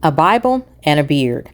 A Bible and a beard.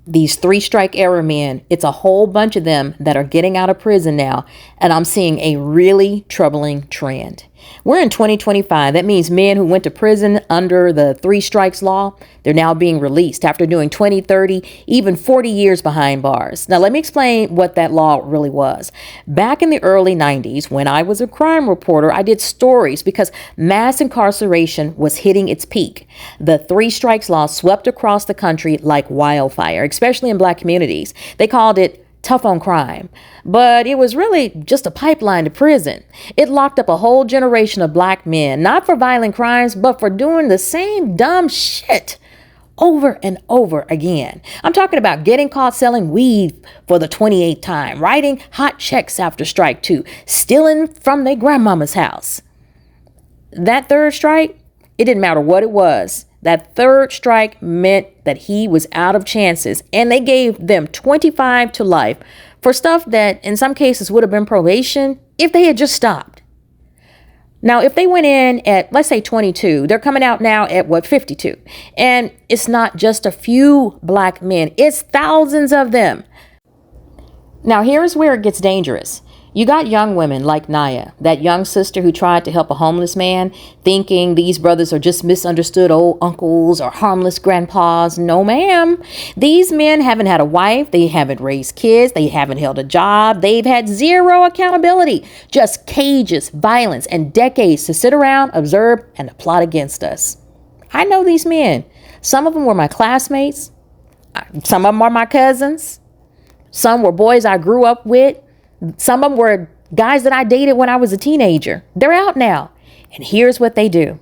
These three-strike era men, it's a whole bunch of them that are getting out of prison now, and I'm seeing a really troubling trend. We're in 2025. That means men who went to prison under the three strikes law, they're now being released after doing 20, 30, even 40 years behind bars. Now, let me explain what that law really was. Back in the early 90s, when I was a crime reporter, I did stories because mass incarceration was hitting its peak. The three strikes law swept across the country like wildfire, especially in black communities. They called it tough on crime, but it was really just a pipeline to prison. It locked up a whole generation of black men, not for violent crimes, but for doing the same dumb shit over and over again. I'm talking about getting caught selling weed for the 28th time, writing hot checks after strike two, stealing from their grandmama's house. That third strike, it didn't matter what it was. That third strike meant that he was out of chances, and they gave them 25 to life for stuff that in some cases would have been probation if they had just stopped. Now, if they went in at, let's say 22, they're coming out now at 52. And it's not just a few black men, it's thousands of them. Now, here's where it gets dangerous. You got young women like Naya, that young sister who tried to help a homeless man, thinking these brothers are just misunderstood old uncles or harmless grandpas. No, ma'am. These men haven't had a wife. They haven't raised kids. They haven't held a job. They've had zero accountability, just cages, violence, and decades to sit around, observe, and plot against us. I know these men. Some of them were my classmates. Some of them are my cousins. Some were boys I grew up with. Some of them were guys that I dated when I was a teenager. They're out now. And here's what they do.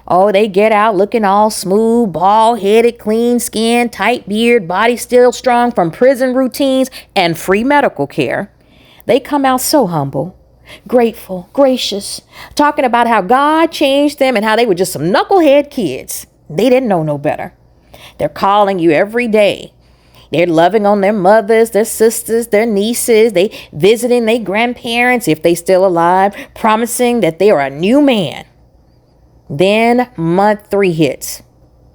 Oh, they get out looking all smooth, bald-headed, clean skin, tight beard, body still strong from prison routines and free medical care. They come out so humble, grateful, gracious, talking about how God changed them and how they were just some knucklehead kids. They didn't know no better. They're calling you every day. They're loving on their mothers, their sisters, their nieces. They visiting their grandparents if they still alive, promising that they are a new man. Then month 3 hits.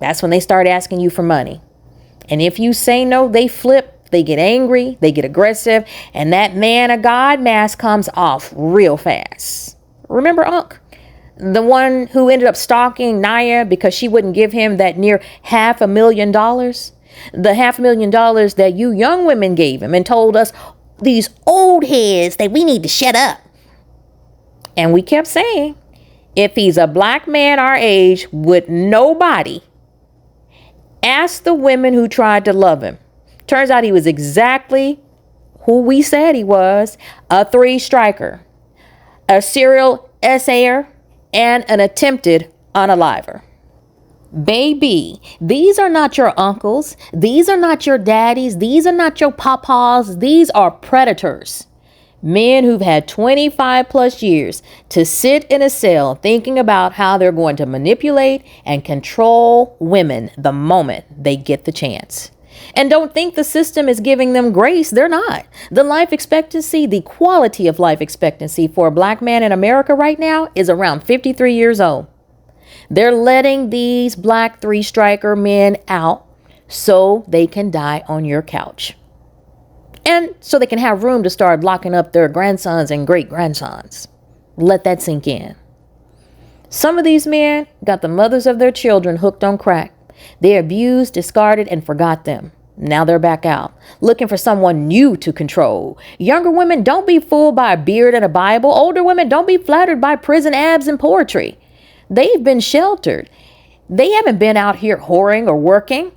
That's when they start asking you for money. And if you say no, they flip, they get angry, they get aggressive, and that man of God mask comes off real fast. Remember Unc? The one who ended up stalking Naya because she wouldn't give him that near $500,000? The $500,000 that you young women gave him and told us, these old heads, that we need to shut up. And we kept saying, if he's a black man our age, would nobody ask the women who tried to love him? Turns out he was exactly who we said he was, a three-striker, a serial assayer, and an attempted unaliver. Baby, these are not your uncles. These are not your daddies. These are not your papas. These are predators. Men who've had 25 plus years to sit in a cell thinking about how they're going to manipulate and control women the moment they get the chance. And don't think the system is giving them grace. They're not. The life expectancy, the quality of life expectancy for a black man in America right now is around 53 years old. They're letting these black three-striker men out so they can die on your couch. And so they can have room to start locking up their grandsons and great-grandsons. Let that sink in. Some of these men got the mothers of their children hooked on crack. They abused, discarded, and forgot them. Now they're back out, looking for someone new to control. Younger women, don't be fooled by a beard and a Bible. Older women, don't be flattered by prison abs and poetry. They've been sheltered. They haven't been out here whoring or working.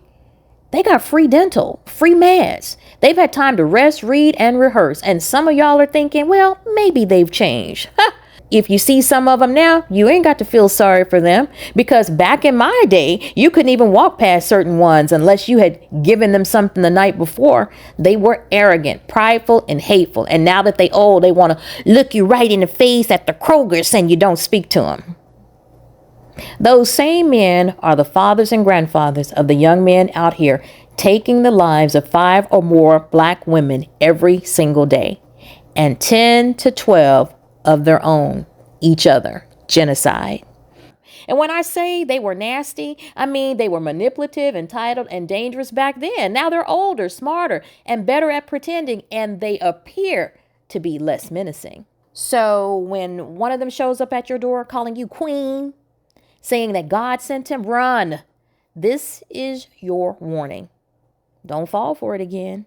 They got free dental, free meds. They've had time to rest, read, and rehearse. And some of y'all are thinking, well, maybe they've changed. If you see some of them now, you ain't got to feel sorry for them, because back in my day, you couldn't even walk past certain ones unless you had given them something the night before. They were arrogant, prideful, and hateful. And now that they old, they want to look you right in the face at the Kroger's and you don't speak to them. Those same men are the fathers and grandfathers of the young men out here taking the lives of 5 or more black women every single day, and 10 to 12 of their own, each other. Genocide. And when I say they were nasty, I mean they were manipulative, entitled, and dangerous back then. Now they're older, smarter, and better at pretending, and they appear to be less menacing. So when one of them shows up at your door calling you queen, saying that God sent him, run. This is your warning. Don't fall for it again.